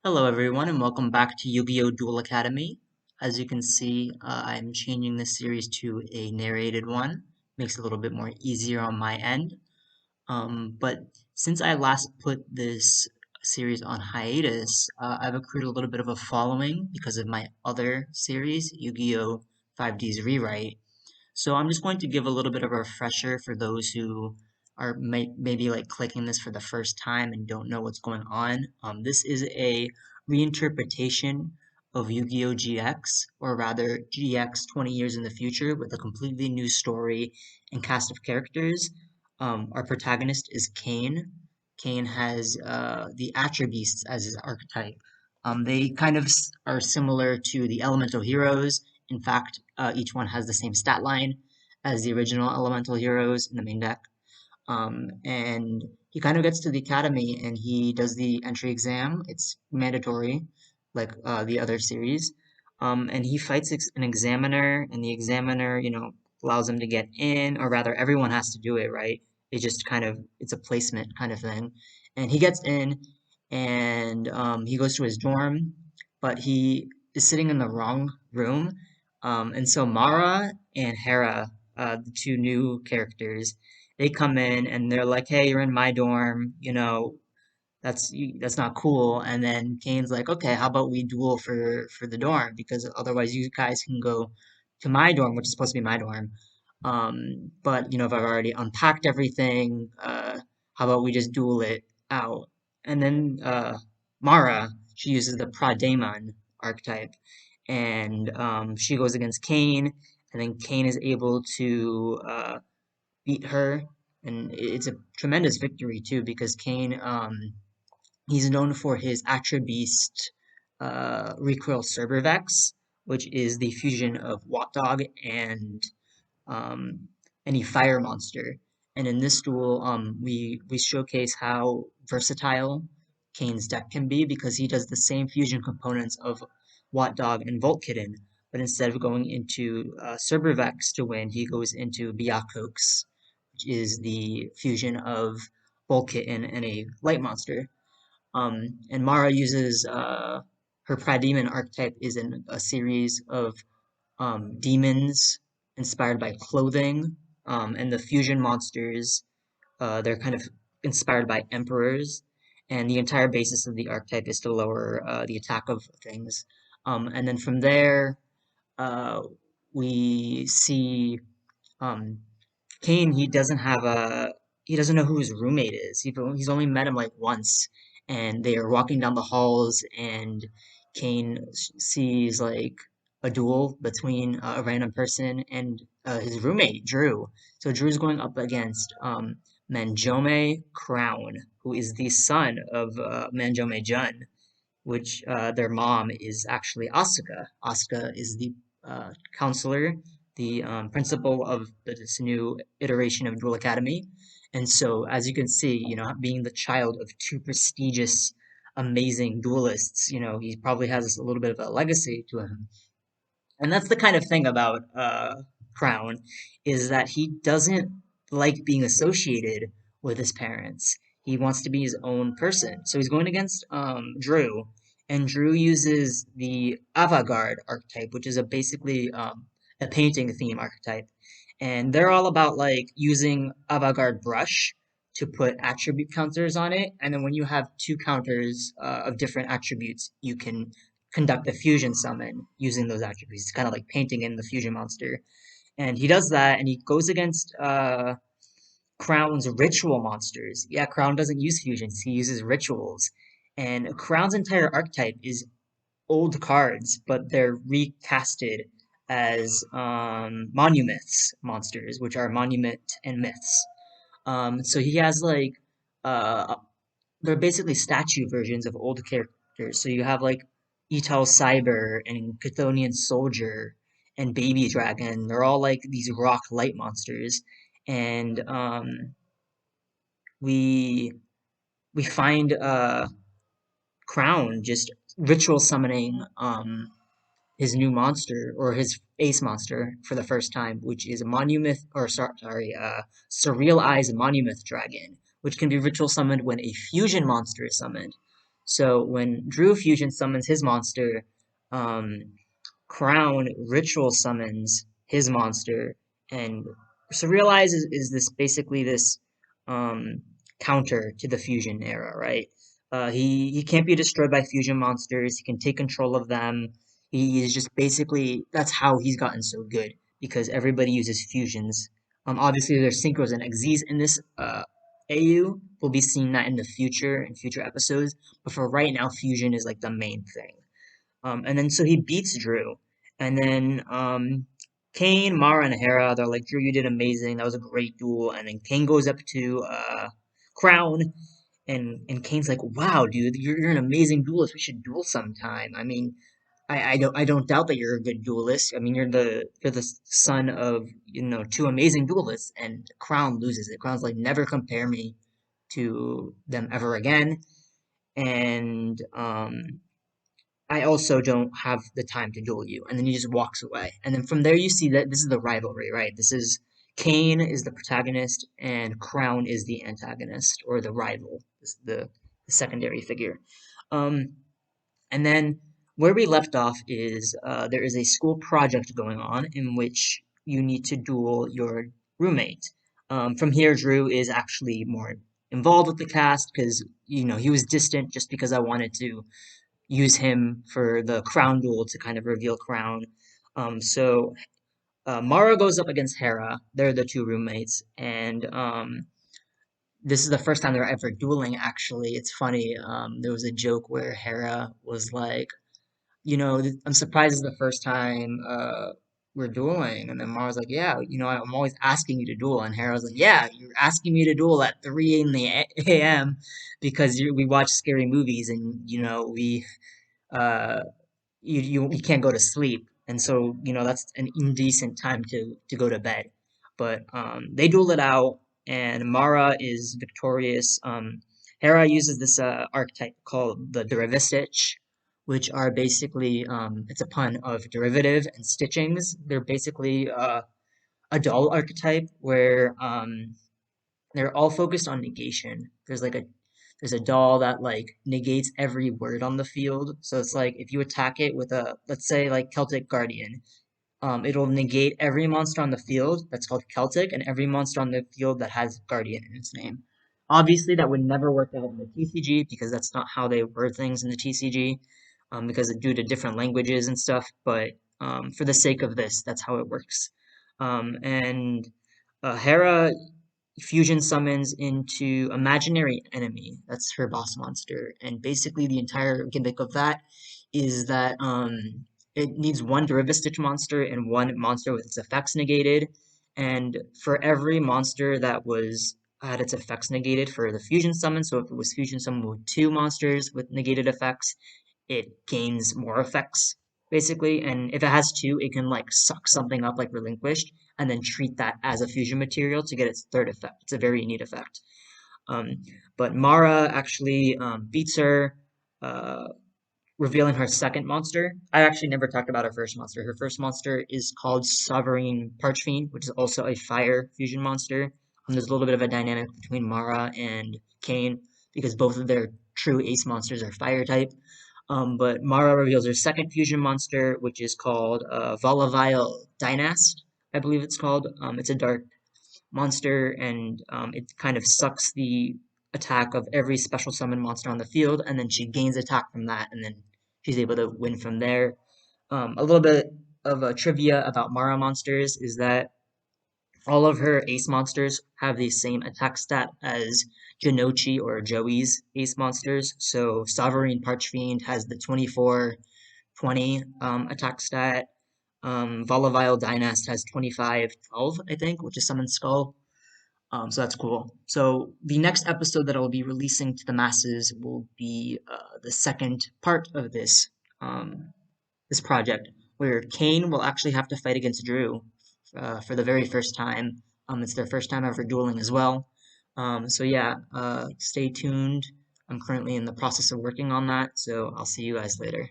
Hello everyone and welcome back to Yu-Gi-Oh! Duel Academy. As you can see, I'm changing this series to a narrated one. Makes it a little bit more easier on my end. But since I last put this series on hiatus, I've accrued a little bit of a following because of my other series, Yu-Gi-Oh! 5D's Rewrite. So I'm just going to give a little bit of a refresher for those who are maybe like clicking this for the first time and don't know what's going on. This is a reinterpretation of Yu-Gi-Oh! GX, or rather GX 20 years in the future with a completely new story and cast of characters. Our protagonist is Kane. Kane has the Attributes as his archetype. They kind of are similar to the Elemental Heroes. In fact, each one has the same stat line as the original Elemental Heroes in the main deck. And he kind of gets to the academy and he does the entry exam. It's mandatory, like the other series. And he fights an examiner, and the examiner, allows him to get in, or rather, everyone has to do it, right? It just kind of, it's a placement kind of thing. And he gets in, and he goes to his dorm, but he is sitting in the wrong room. And so Mara and Hera, the two new characters, they come in and they're like, "Hey, you're in my dorm, that's not cool." And then Kane's like, "Okay, how about we duel for the dorm because otherwise you guys can go to my dorm, which is supposed to be my dorm. But if I've already unpacked everything, how about we just duel it out?" And then Mara, she uses the Prademon archetype, and she goes against Kane, and then Kane is able to beat her, and it's a tremendous victory too because Kane, he's known for his Attribiste Recoil Cerbervex, which is the fusion of Watt Dog and um, any fire monster. And in this duel, we showcase how versatile Kane's deck can be because he does the same fusion components of Watt Dog and Volt Kitten, but instead of going into Cerbervex to win, he goes into Biakox, which is the fusion of Volt Kitten and a light monster. And Mara uses her Prademon archetype is in a series of demons inspired by clothing, and the fusion monsters, they're kind of inspired by emperors, and the entire basis of the archetype is to lower the attack of things. And then from there, uh, we see um, Kane. He doesn't know who his roommate is. He's only met him like once, and they are walking down the halls, and Kane sees like a duel between a random person and his roommate Drew. So Drew's going up against Manjome Crown, who is the son of Manjome Jun, which their mom is actually Asuka. Asuka is the counselor, the principal of this new iteration of Duel Academy. And so, as you can see, being the child of two prestigious, amazing duelists, he probably has a little bit of a legacy to him. And that's the kind of thing about Crown, is that he doesn't like being associated with his parents. He wants to be his own person. So he's going against Drew, and Drew uses the avant-garde archetype, which is basically a painting theme archetype. And they're all about like using avant-garde brush to put attribute counters on it. And then when you have two counters of different attributes, you can conduct a fusion summon using those attributes. It's kind of like painting in the fusion monster. And he does that, and he goes against Crown's ritual monsters. Yeah, Crown doesn't use fusions, he uses rituals. And Crown's entire archetype is old cards, but they're recasted as monuments monsters, which are monument and myths. So he has like uh, they're basically statue versions of old characters. So you have like Ital Cyber and Chthonian Soldier and Baby Dragon. They're all like these rock light monsters, and we we find Crown just ritual summoning his new monster or his ace monster for the first time, which is a Monument or Surreal Eyes Monument Dragon, which can be ritual summoned when a fusion monster is summoned. So when Drew Fusion summons his monster, um, Crown ritual summons his monster, and so realize is this basically this um, counter to the fusion era, right? He can't be destroyed by fusion monsters. He can take control of them. He is just basically that's how he's gotten so good because everybody uses fusions. Obviously, there's synchros and exes in this AU. We'll be seeing that in future episodes. But for right now, fusion is like the main thing. And then so he beats Drew. And then Kane, Mara, and Hera, they're like, Drew, you did amazing. That was a great duel. And then Kane goes up to Crown, and Kane's like, wow, dude, you're an amazing duelist. We should duel sometime. I mean, I don't doubt that you're a good duelist. I mean, you're the son of two amazing duelists, and Crown loses it. Crown's like, never compare me to them ever again. And I also don't have the time to duel you. And then he just walks away. And then from there, you see that this is the rivalry, right? This is Kane is the protagonist, and Crown is the antagonist or the rival, the secondary figure. Um, and then where we left off is there is a school project going on in which you need to duel your roommate. From here, Drew is actually more involved with the cast because he was distant just because I wanted to use him for the crown duel to kind of reveal crown. So Mara goes up against Hera. They're the two roommates, and this is the first time they're ever dueling. Actually, it's funny. There was a joke where Hera was like, I'm surprised it's the first time we're dueling. And then Mara's like, yeah, I'm always asking you to duel. And Hera's like, yeah, you're asking me to duel at 3 in the a.m. because we watch scary movies and, we uh, you can't go to sleep, and so that's an indecent time to go to bed. But they duel it out, and Mara is victorious. Hera uses this archetype called the derivistich, which are basically it's a pun of derivative and stitchings. They're basically a doll archetype where they're all focused on negation. There's a doll that like negates every word on the field. So it's like if you attack it with a, let's say, like Celtic Guardian, it'll negate every monster on the field that's called Celtic and every monster on the field that has Guardian in its name. Obviously, that would never work out in the TCG because that's not how they word things in the TCG, because due to different languages and stuff. But for the sake of this, that's how it works. And Hera fusion summons into imaginary enemy. That's her boss monster, and basically the entire gimmick of that is that it needs one Derivative monster and one monster with its effects negated. And for every monster that was had its effects negated for the fusion summon, so if it was fusion summon with two monsters with negated effects, it gains more effects basically. And if it has two, it can like suck something up like Relinquished and then treat that as a fusion material to get its third effect. It's a very neat effect. Um, but Mara actually beats her, uh, revealing her second monster. I actually never talked about her first monster. Her first monster is called Sovereign Parchfiend, which is also a fire fusion monster. There's a little bit of a dynamic between Mara and Kane because both of their true ace monsters are fire type. But Mara reveals her second fusion monster, which is called Volavile Dynast, I believe it's called. It's a dark monster, and it kind of sucks the attack of every special summon monster on the field, and then she gains attack from that, and then she's able to win from there. A little bit of a trivia about Mara monsters is that all of her ace monsters have the same attack stat as Janochi or Joey's ace monsters. So Sovereign Parchfiend has the 24-20 attack stat. Volavile Dynast has 25-12, I think, which is Summon Skull. So that's cool. So the next episode that I will be releasing to the masses will be the second part of this project, where Kane will actually have to fight against Drew for the very first time. It's their first time ever dueling as well. So yeah, stay tuned. I'm currently in the process of working on that, so I'll see you guys later.